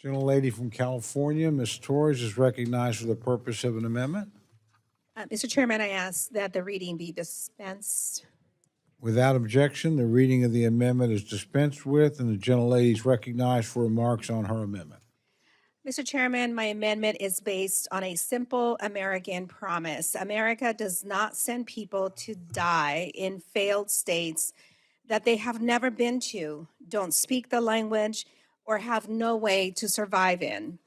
Gentlelady from California, Ms. Torres, is recognized for the purpose of an amendment. Mr. Chairman, I ask that the reading be dispensed. Without objection, the reading of the amendment is dispensed with, and the gentlelady is recognized for remarks on her amendment. Mr. Chairman, my amendment is based on a simple American promise. America does not send people to die in failed states that they have never been to, don't speak the language, or have no way to survive in.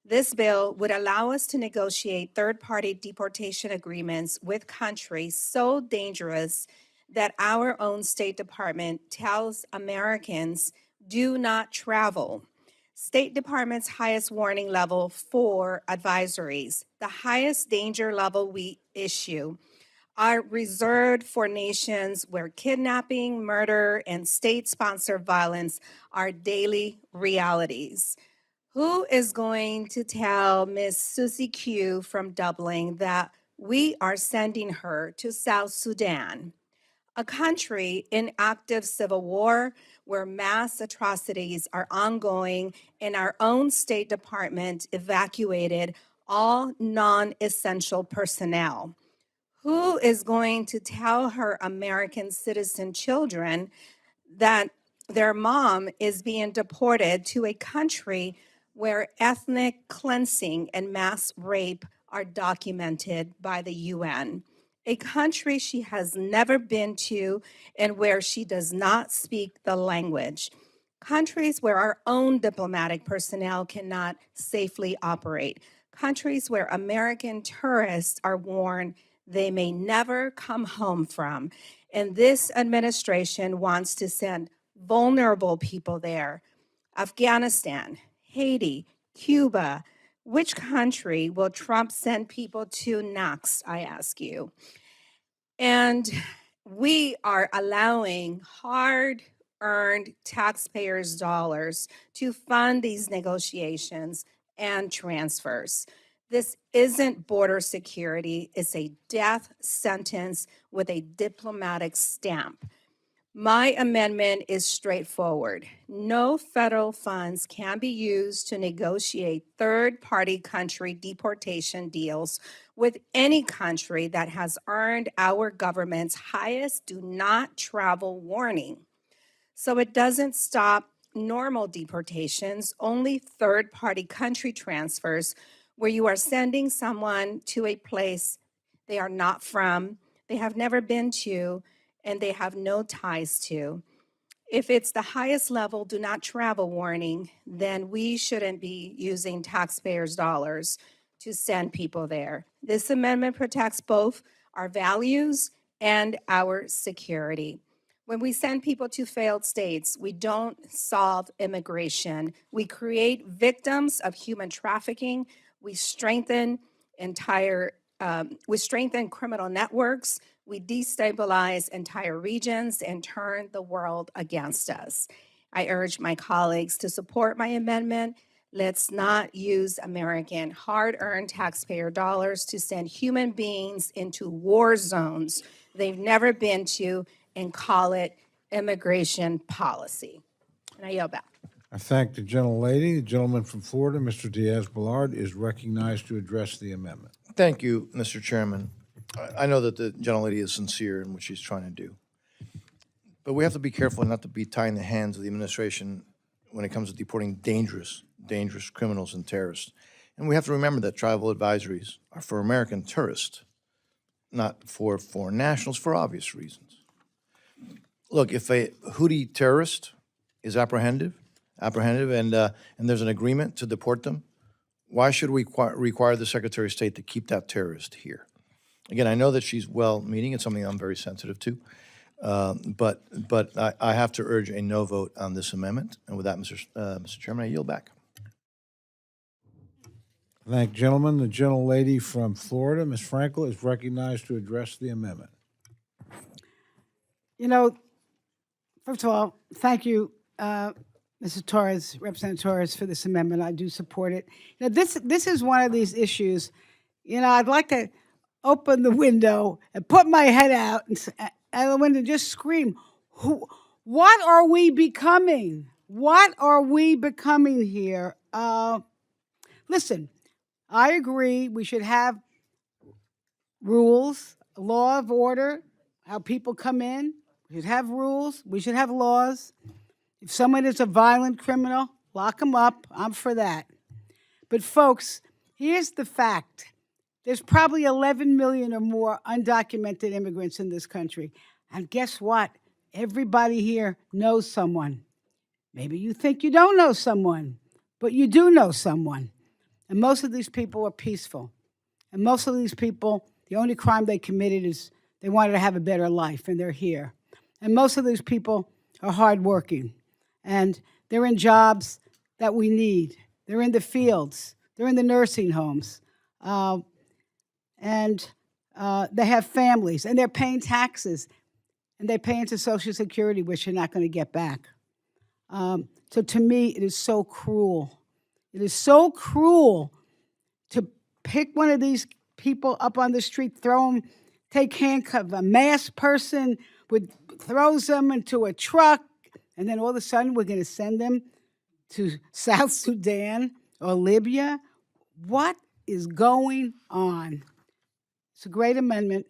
This bill would allow us to negotiate third-party deportation agreements with countries so dangerous that our own State Department tells Americans do not travel. State Department's highest warning level 4 advisories, the highest danger level we issue, are reserved for nations where kidnapping, murder, and state-sponsored violence are daily realities. Who is going to tell Ms. Susie Q from Dublin that we are sending her to South Sudan, a country in active civil war where mass atrocities are ongoing and our own State Department evacuated all non-essential personnel? Who is going to tell her American citizen children that their mom is being deported to a country where ethnic cleansing and mass rape are documented by the UN? A country she has never been to and where she does not speak the language. Countries where our own diplomatic personnel cannot safely operate. Countries where American tourists are warned they may never come home from. And this administration wants to send vulnerable people there. Afghanistan, Haiti, Cuba. Which country will Trump send people to next, I ask you? And we are allowing hard-earned taxpayers' dollars to fund these negotiations and transfers. This isn't border security, it's a death sentence with a diplomatic stamp. My amendment is straightforward. No federal funds can be used to negotiate third-party country deportation deals with any country that has earned our government's highest do not travel warning. So it doesn't stop normal deportations, only third-party country transfers where you are sending someone to a place they are not from, they have never been to, and they have no ties to. If it's the highest level do not travel warning, then we shouldn't be using taxpayers' dollars to send people there. This amendment protects both our values and our security. When we send people to failed states, we don't solve immigration. We create victims of human trafficking. We strengthen criminal networks. We destabilize entire regions and turn the world against us. I urge my colleagues to support my amendment. Let's not use American hard-earned taxpayer dollars to send human beings into war zones they've never been to and call it immigration policy. And I yield back. I thank the gentlelady. The gentleman from Florida, Mr. Diaz-Balart, is recognized to address the amendment. Thank you, Mr. Chairman. I know that the gentlelady is sincere in what she's trying to do. But we have to be careful not to be tying the hands of the administration when it comes to deporting dangerous criminals and terrorists. And we have to remember that travel advisories are for American tourists, not for foreign nationals, for obvious reasons. Look, if a Houthi terrorist is apprehended and there's an agreement to deport them, why should we require the Secretary of State to keep that terrorist here? Again, I know that she's well-meaning. It's something I'm very sensitive to. But I have to urge a no vote on this amendment. And with that, Mr. Chairman, I yield back. Thank you, gentlemen. The gentlelady from Florida, Ms. Frankel, is recognized to address the amendment. You know, first of all, thank you, Mrs. Torres, Representative Torres, for this amendment. I do support it. You know, this is one of these issues. You know, I'd like to open the window and put my head out and the window, just scream, what are we becoming? What are we becoming here? Listen, I agree we should have rules, law of order, how people come in. We should have rules. We should have laws. If someone is a violent criminal, lock them up. I'm for that. But folks, here's the fact. There's probably 11 million or more undocumented immigrants in this country. And guess what? Everybody here knows someone. Maybe you think you don't know someone, but you do know someone. And most of these people are peaceful. And most of these people, the only crime they committed is they wanted to have a better life, and they're here. And most of these people are hardworking, and they're in jobs that we need. They're in the fields. They're in the nursing homes. And they have families, and they're paying taxes, and they pay into Social Security, which you're not going to get back. So to me, it is so cruel. It is so cruel to pick one of these people up on the street, throw them, take handcuffs, a masked person throws them into a truck, and then all of a sudden we're going to send them to South Sudan or Libya. What is going on? It's a great amendment.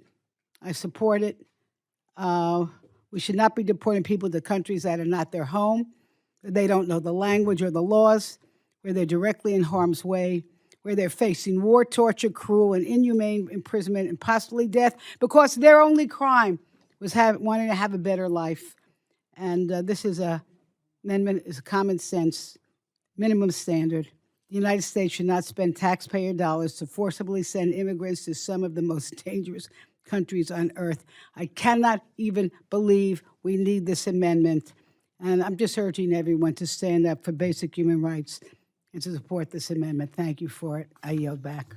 I support it. We should not be deporting people to countries that are not their home, where they don't know the language or the laws, where they're directly in harm's way, where they're facing war, torture, cruel, and inhumane imprisonment, and possibly death, because their only crime was wanting to have a better life. And this is amendment is a common sense, minimum standard. The United States should not spend taxpayer dollars to forcibly send immigrants to some of the most dangerous countries on earth. I cannot even believe we need this amendment. And I'm just urging everyone to stand up for basic human rights and to support this amendment. Thank you for it. I yield back.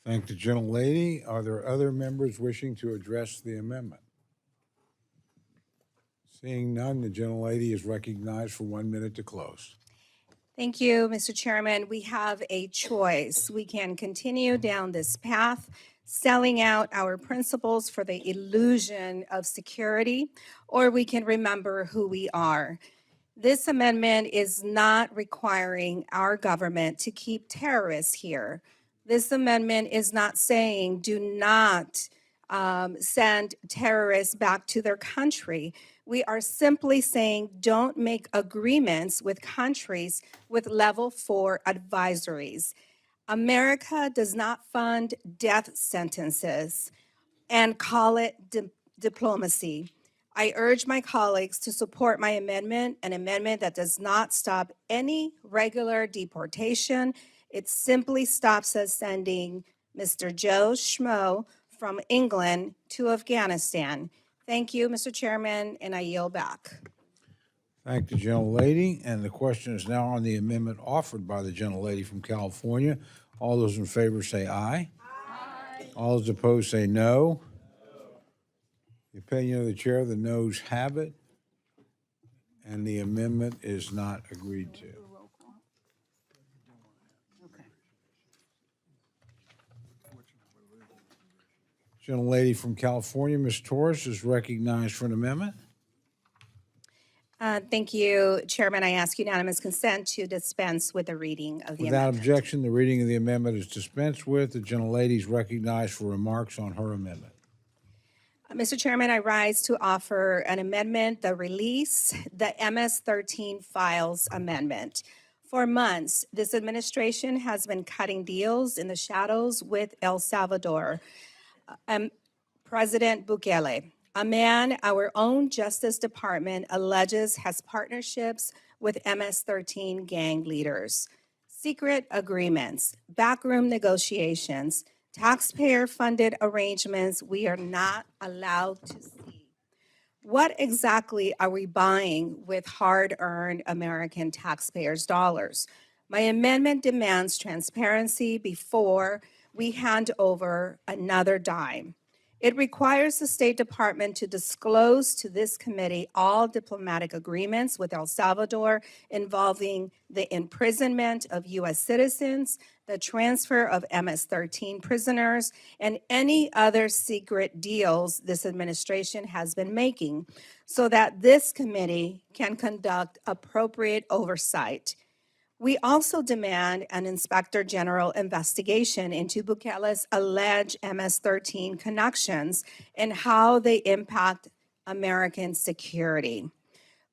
Thank the gentlelady. Are there other members wishing to address the amendment? Seeing none, the gentlelady is recognized for 1 minute to close. Thank you, Mr. Chairman. We have a choice. We can continue down this path, selling out our principles for the illusion of security, or we can remember who we are. This amendment is not requiring our government to keep terrorists here. This amendment is not saying do not send terrorists back to their country. We are simply saying don't make agreements with countries with level 4 advisories. America does not fund death sentences and call it diplomacy. I urge my colleagues to support my amendment, an amendment that does not stop any regular deportation. It simply stops us sending Mr. Joe Schmo from England to Afghanistan. Thank you, Mr. Chairman, and I yield back. Thank the gentlelady. And the question is now on the amendment offered by the gentlelady from California. All those in favor say aye. Aye. All those opposed say no. The opinion of the chair, the noes have it, and the amendment is not agreed to. Gentlelady from California, Ms. Torres, is recognized for an amendment. Thank you, Chairman. I ask unanimous consent to dispense with the reading of the Without amendment. objection, the reading of the amendment is dispensed with. The gentlelady is recognized for remarks on her amendment. Mr. Chairman, I rise to offer an amendment, the release, the MS-13 files amendment. For months, this administration has been cutting deals in the shadows with El Salvador. President Bukele, a man our own Justice Department alleges has partnerships with MS-13 gang leaders. Secret agreements, backroom negotiations, taxpayer-funded arrangements we are not allowed to see. What exactly are we buying with hard-earned American taxpayers' dollars? My amendment demands transparency before we hand over another dime. It requires the State Department to disclose to this committee all diplomatic agreements with El Salvador involving the imprisonment of U.S. citizens, the transfer of MS-13 prisoners, and any other secret deals this administration has been making, so that this committee can conduct appropriate oversight. We also demand an Inspector General investigation into Bukele's alleged MS-13 connections and how they impact American security.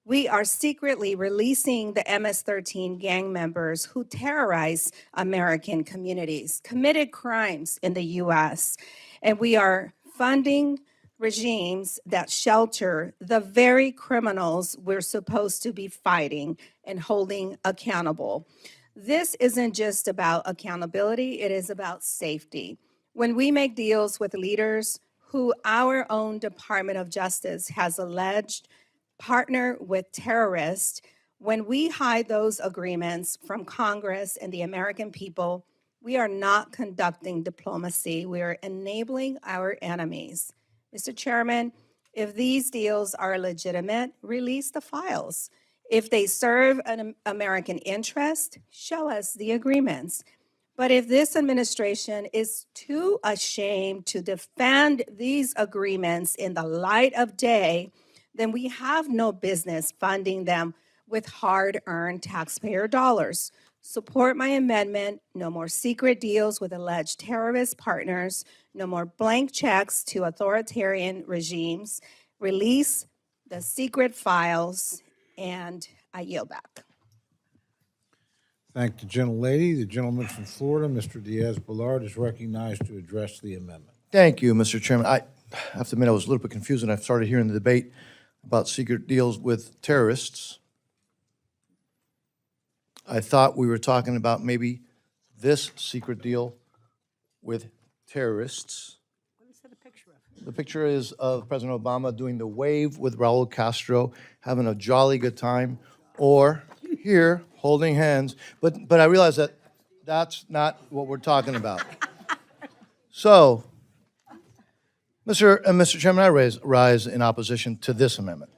We are secretly releasing the MS-13 gang members who terrorize American communities, committed crimes in the U.S., and we are funding regimes that shelter the very criminals we're supposed to be fighting and holding accountable. This isn't just about accountability, it is about safety. When we make deals with leaders who our own Department of Justice has alleged partner with terrorists, when we hide those agreements from Congress and the American people, we are not conducting diplomacy. We are enabling our enemies. Mr. Chairman, if these deals are legitimate, release the files. If they serve an American interest, show us the agreements. But if this administration is too ashamed to defend these agreements in the light of day, then we have no business funding them with hard-earned taxpayer dollars. Support my amendment. No more secret deals with alleged terrorist partners. No more blank checks to authoritarian regimes. Release the secret files, and I yield back. Thank the gentlelady. The gentleman from Florida, Mr. Diaz-Balart, is recognized to address the amendment. Thank you, Mr. Chairman. I have to admit I was a little bit confused when I started hearing the debate about secret deals with terrorists. I thought we were talking about maybe this secret deal with terrorists. The picture is of President Obama doing the wave with Raul Castro, having a jolly good time, or here, holding hands. But I realize that that's not what we're talking about. So, Mr. Chairman, I rise in opposition to this amendment.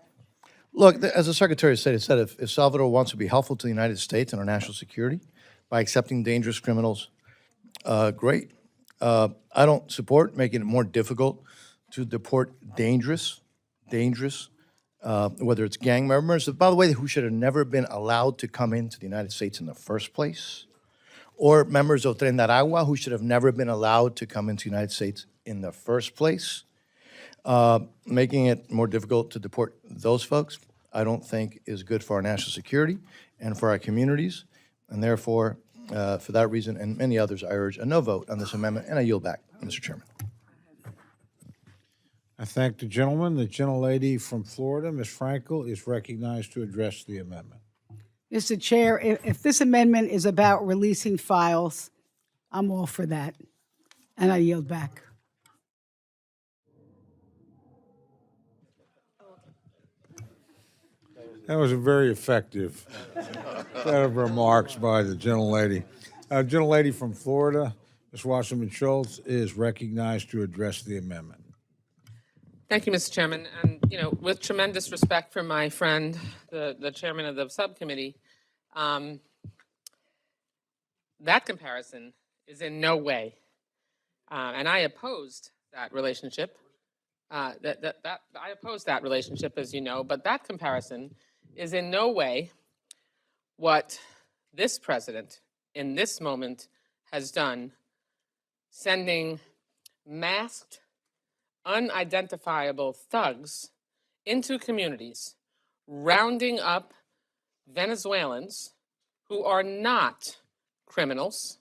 Look, as the Secretary of State has said, if Salvador wants to be helpful to the United States and our national security by accepting dangerous criminals, great. I don't support making it more difficult to deport dangerous, whether it's gang members, by the way, who should have never been allowed to come into the United States in the first place, or members of Tren de Aragua who should have never been allowed to come into the United States in the first place. Making it more difficult to deport those folks, I don't think is good for our national security and for our communities. And therefore, for that reason and many others, I urge a no vote on this amendment, and I yield back, Mr. Chairman. I thank the gentleman. The gentlelady from Florida, Ms. Frankel, is recognized to address the amendment. Mr. Chair, if this amendment is about releasing files, I'm all for that. And I yield back. That was a very effective set of remarks by the gentlelady. Gentlelady from Florida, Ms. Wasserman Schultz, is recognized to address the amendment. Thank you, Mr. Chairman. And, with tremendous respect for my friend, the chairman of the subcommittee, that comparison is in no way, and I opposed that relationship. I opposed that relationship, as you know, but that comparison is in no way what this president in this moment has done, sending masked, unidentifiable thugs into communities, rounding up Venezuelans who are not criminals.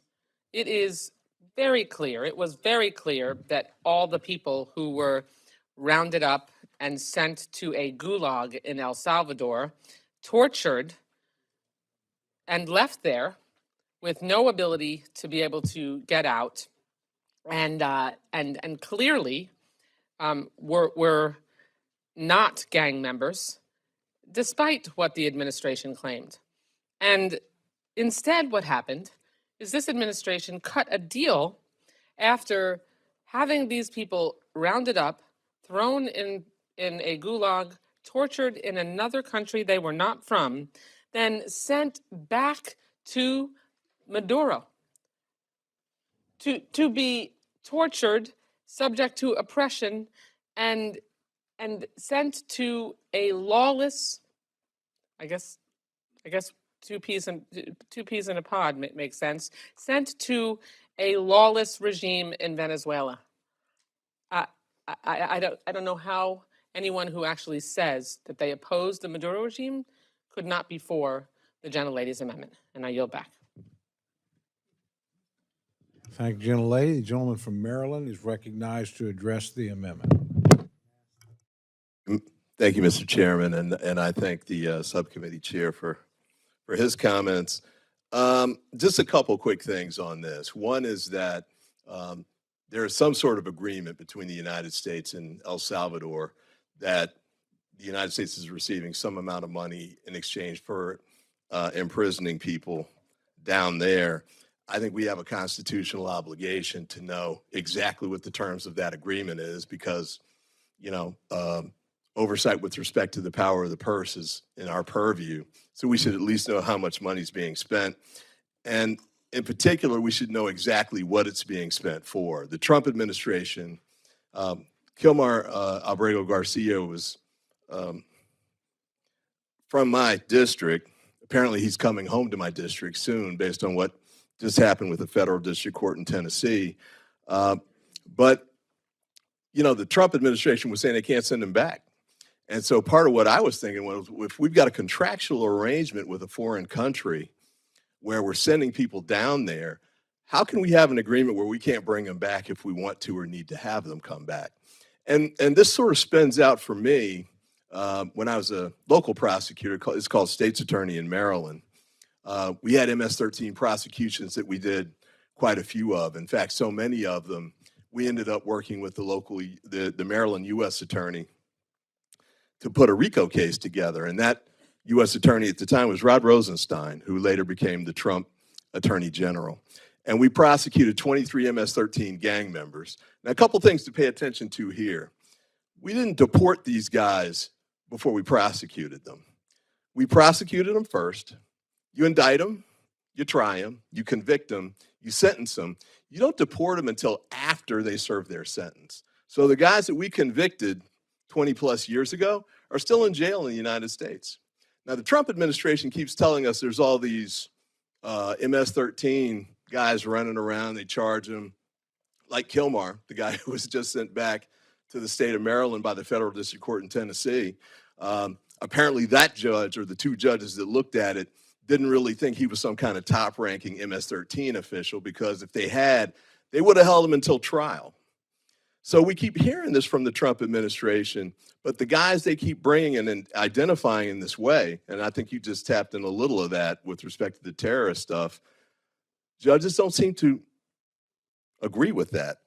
It is very clear, it was very clear that all the people who were rounded up and sent to a gulag in El Salvador, tortured and left there with no ability to be able to get out, and clearly were not gang members, despite what the administration claimed. And instead, what happened is this administration cut a deal after having these people rounded up, thrown in a gulag, tortured in another country they were not from, then sent back to Maduro to be tortured, subject to oppression, and sent to a lawless, I guess two peas in a pod makes sense, sent to a lawless regime in Venezuela. I don't know how anyone who actually says that they oppose the Maduro regime could not be for the gentlelady's amendment. And I yield back. Thank you, gentlelady. The gentleman from Maryland is recognized to address the amendment. Thank you, Mr. Chairman, and I thank the subcommittee chair for his comments. Just a couple quick things on this. One is that there is some sort of agreement between the United States and El Salvador that the United States is receiving some amount of money in exchange for imprisoning people down there. I think we have a constitutional obligation to know exactly what the terms of that agreement is because, you know, oversight with respect to the power of the purse is in our purview. So we should at least know how much money is being spent. And in particular, we should know exactly what it's being spent for. The Trump administration, Kilmar Abrego Garcia was from my district. Apparently he's coming home to my district soon based on what just happened with the federal district court in Tennessee. But, you know, the Trump administration was saying they can't send him back. And so part of what I was thinking was, if we've got a contractual arrangement with a foreign country where we're sending people down there, how can we have an agreement where we can't bring them back if we want to or need to have them come back? And this sort of spins out for me when I was a local prosecutor. It's called State's Attorney in Maryland. We had MS-13 prosecutions that we did quite a few of. In fact, so many of them, we ended up working with the Maryland U.S. Attorney to put a RICO case together. And that U.S. Attorney at the time was Rod Rosenstein, who later became the Trump Attorney General. And we prosecuted 23 MS-13 gang members. Now, a couple things to pay attention to here. We didn't deport these guys before we prosecuted them. We prosecuted them first. You indict them, you try them, you convict them, you sentence them. You don't deport them until after they serve their sentence. So the guys that we convicted 20 plus years ago are still in jail in the United States. Now, the Trump administration keeps telling us there's all these MS-13 guys running around. They charge them, like Kilmar, the guy who was just sent back to the state of Maryland by the federal district court in Tennessee. Apparently that judge, or the two judges that looked at it, didn't really think he was some kind of top-ranking MS-13 official, because if they had, they would have held him until trial. So we keep hearing this from the Trump administration, but the guys they keep bringing in and identifying in this way, and I think you just tapped in a little of that with respect to the terrorist stuff, judges don't seem to agree with that.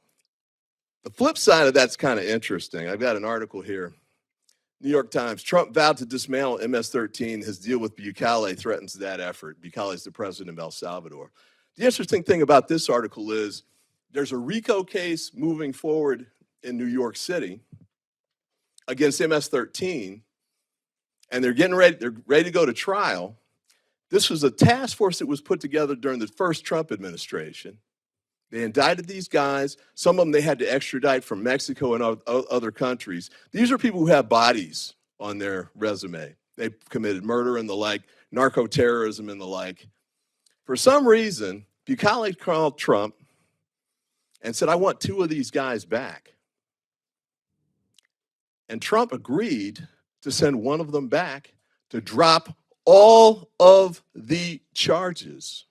The flip side of that's kind of interesting. I've got an article here. New York Times, Trump vowed to dismantle MS-13. His deal with Bukele threatens that effort. Bukele is the president of El Salvador. The interesting thing about this article is there's a RICO case moving forward in New York City against MS-13, and they're ready to go to trial. This was a task force that was put together during the first Trump administration. They indicted these guys. Some of them they had to extradite from Mexico and other countries. These are people who have bodies on their resume. They've committed murder and the like, narco-terrorism and the like. For some reason, Bukele called Trump and said, I want two of these guys back. And Trump agreed to send one of them back to drop all of the charges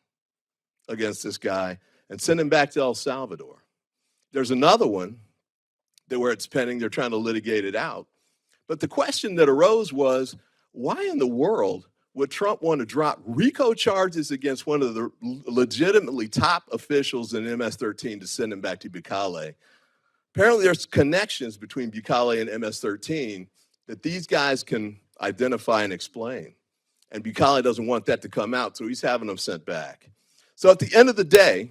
against this guy and send him back to El Salvador. There's another one where it's pending. They're trying to litigate it out. But the question that arose was, why in the world would Trump want to drop RICO charges against one of the legitimately top officials in MS-13 to send him back to Bukele? Apparently there's connections between Bukele and MS-13 that these guys can identify and explain. And Bukele doesn't want that to come out, so he's having them sent back. So at the end of the day,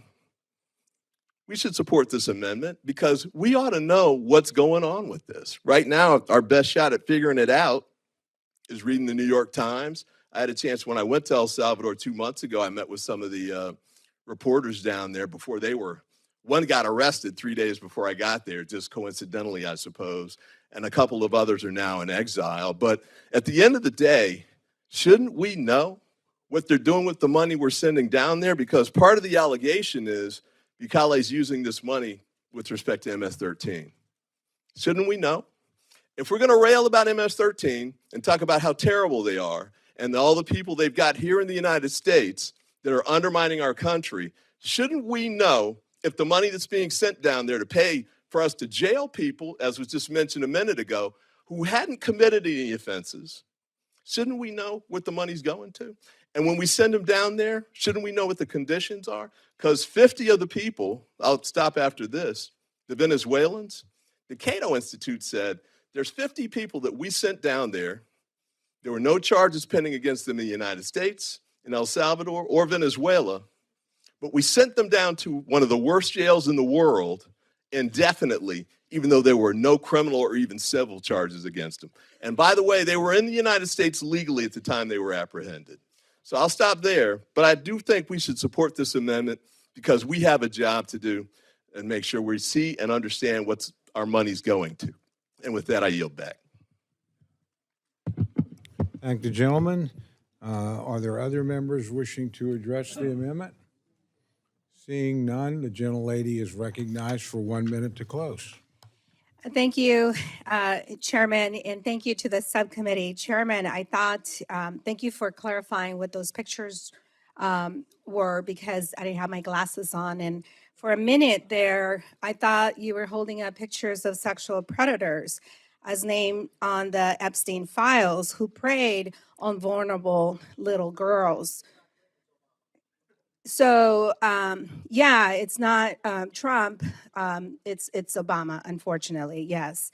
we should support this amendment because we ought to know what's going on with this. Right now, our best shot at figuring it out is reading the New York Times. I had a chance when I went to El Salvador 2 months ago. I met with some of the reporters down there before one got arrested 3 days before I got there, just coincidentally, I suppose, and a couple of others are now in exile. But at the end of the day, shouldn't we know what they're doing with the money we're sending down there? Because part of the allegation is Bukale's using this money with respect to MS-13. Shouldn't we know? If we're going to rail about MS-13 and talk about how terrible they are and all the people they've got here in the United States that are undermining our country, shouldn't we know if the money that's being sent down there to pay for us to jail people, as was just mentioned a minute ago, who hadn't committed any offenses, shouldn't we know what the money's going to? And when we send them down there, shouldn't we know what the conditions are? Because 50 of the people, I'll stop after this, the Venezuelans, the Cato Institute said there's 50 people that we sent down there. There were no charges pending against them in the United States, in El Salvador, or Venezuela. But we sent them down to one of the worst jails in the world indefinitely, even though there were no criminal or even civil charges against them. And by the way, they were in the United States legally at the time they were apprehended. So I'll stop there, but I do think we should support this amendment because we have a job to do and make sure we see and understand what our money's going to. And with that, I yield back. Thank the gentleman. Are there other members wishing to address the amendment? Seeing none, the gentlelady is recognized for 1 minute to close. Thank you, Chairman, and thank you to the subcommittee. Chairman, I thought, thank you for clarifying what those pictures were because I didn't have my glasses on. And for a minute there, I thought you were holding up pictures of sexual predators as named on the Epstein files who preyed on vulnerable little girls. So, yeah, it's not Trump, it's Obama, unfortunately, yes.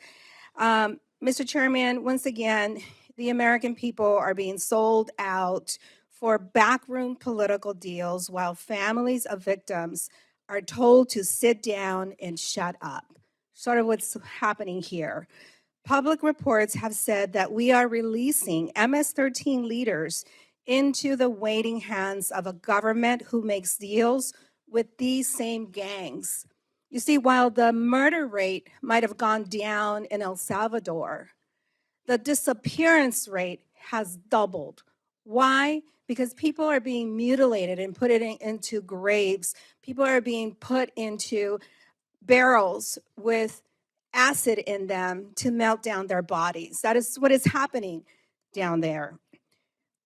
Mr. Chairman, once again, the American people are being sold out for backroom political deals while families of victims are told to sit down and shut up. Sort of what's happening here. Public reports have said that we are releasing MS-13 leaders into the waiting hands of a government who makes deals with these same gangs. You see, while the murder rate might have gone down in El Salvador, the disappearance rate has doubled. Why? Because people are being mutilated and put into graves. People are being put into barrels with acid in them to melt down their bodies. That is what is happening down there.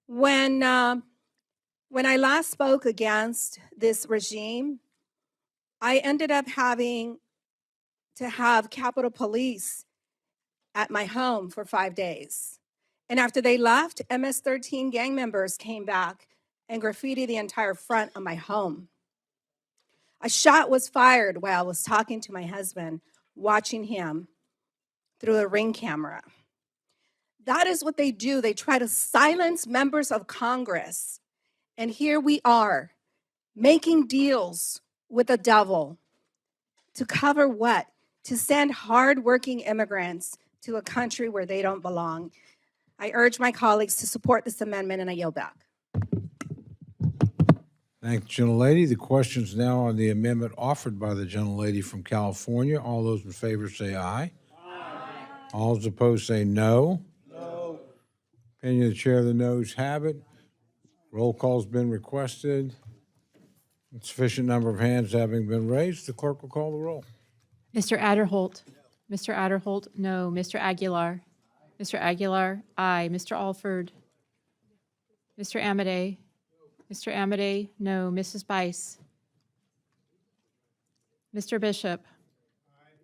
When I last spoke against this regime, I ended up having to have Capitol Police at my home for 5 days. And after they left, MS-13 gang members came back and graffitied the entire front of my home. A shot was fired while I was talking to my husband, watching him through a Ring camera. That is what they do. They try to silence members of Congress. And here we are, making deals with the devil to cover what? To send hardworking immigrants to a country where they don't belong. I urge my colleagues to support this amendment, and I yield back. Thank the gentlelady. The question is now on the amendment offered by the gentlelady from California. All those in favor say aye. Aye. All those opposed say no. No. Opinion of the chair, the noes have it. Roll call's been requested. Sufficient number of hands having been raised, the clerk will call the roll. Mr. Adderholt. Mr. Adderholt, no. Mr. Aguilar. Mr. Aguilar, aye. Mr. Alford. Mr. Amadei. Mr. Amadei, no. Mrs. Bice. Mr. Bishop.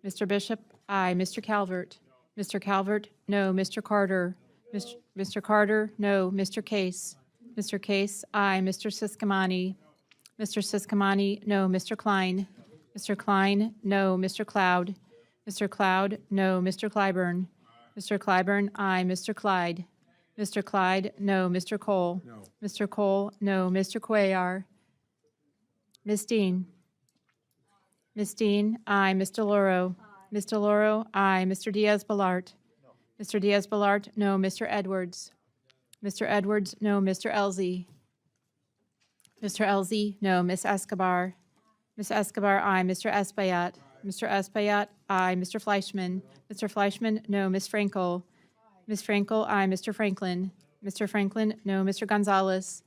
Mr. Bishop, aye. Mr. Calvert. Mr. Calvert, no. Mr. Carter. Mr. Carter, no. Mr. Case. Mr. Case, aye. Mr. Siscomani. Mr. Siscomani, no. Mr. Klein. Mr. Klein, no. Mr. Cloud. Mr. Cloud, no. Mr. Clyburn. Mr. Clyburn, aye. Mr. Clyde. Mr. Clyde, no. Mr. Cole. No. Mr. Cole, no. Mr. Cuellar. Ms. Dean. Ms. Dean, aye. Mr. Loro. Mr. Loro, aye. Mr. Diaz-Balart. Mr. Diaz-Balart, no. Mr. Edwards. Mr. Edwards, no. Mr. Elzey. Mr. Elzey, no. Ms. Escobar. Ms. Escobar, aye. Mr. Espaillat. Mr. Espaillat, aye. Mr. Fleischman. Mr. Fleischman, no. Ms. Frankel. Ms. Frankel, aye. Mr. Franklin. Mr. Franklin, no. Mr. Gonzalez.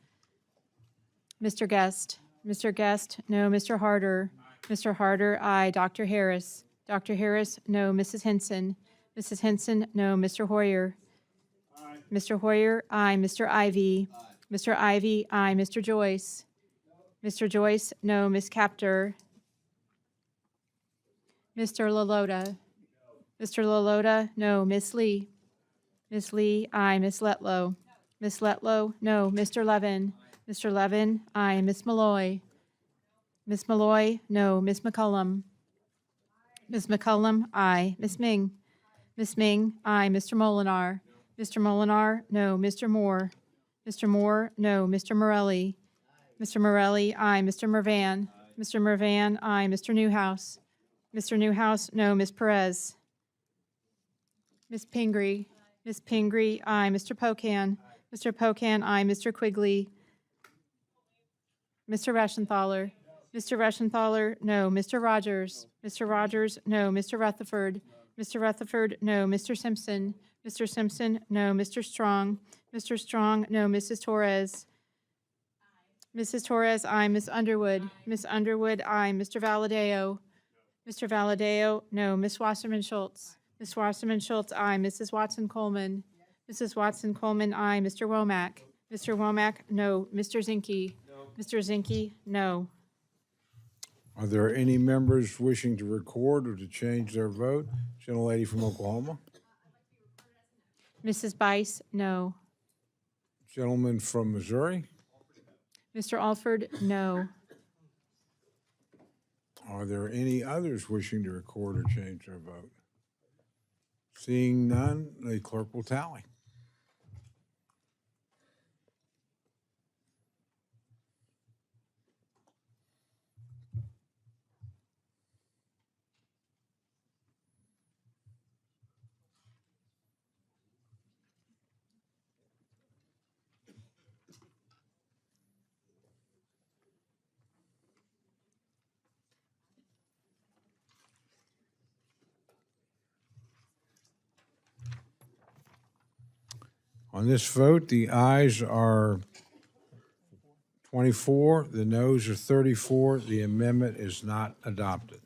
Mr. Guest. Mr. Guest, no. Mr. Harder. Mr. Harder, aye. Dr. Harris. Dr. Harris, no. Mrs. Henson. Mrs. Henson, no. Mr. Hoyer. Mr. Hoyer, aye. Mr. Ivy. Mr. Ivy, aye. Mr. Joyce. Mr. Joyce, no. Ms. Capter. Mr. Lalota. Mr. Lalota, no. Ms. Lee. Ms. Lee, aye. Ms. Letlow. Ms. Letlow, no. Mr. Levin. Mr. Levin, aye. Ms. Malloy. Ms. Malloy, no. Ms. McCullum. Ms. McCullum, aye. Ms. Ming. Ms. Ming, aye. Mr. Molinar. Mr. Molinar, no. Mr. Moore. Mr. Moore, no. Mr. Morelli. Mr. Morelli, aye. Mr. Mervan. Mr. Mervan, aye. Mr. Newhouse. Mr. Newhouse, no. Ms. Perez. Ms. Pingree. Ms. Pingree, aye. Mr. Pocan. Mr. Pocan, aye. Mr. Quigley. Mr. Reschenthaler. Mr. Reschenthaler, no. Mr. Rogers. Mr. Rogers, no. Mr. Rutherford. Mr. Rutherford, no. Mr. Simpson. Mr. Simpson, no. Mr. Strong. Mr. Strong, no. Mrs. Torres. Mrs. Torres, aye. Ms. Underwood. Ms. Underwood, aye. Mr. Valadeo. Mr. Valadeo, no. Ms. Wasserman Schultz. Ms. Wasserman Schultz, aye. Mrs. Watson Coleman. Mrs. Watson Coleman, aye. Mr. Womack. Mr. Womack, no. Mr. Zinke. Mr. Zinke, no. Are there any members wishing to record or to change their vote? Gentlelady from Oklahoma. Mrs. Bice, no. Gentleman from Missouri. Mr. Alford, no. Are there any others wishing to record or change their vote? Seeing none, the clerk will tally. On this vote, the ayes are 24, the noes are 34. The amendment is not adopted.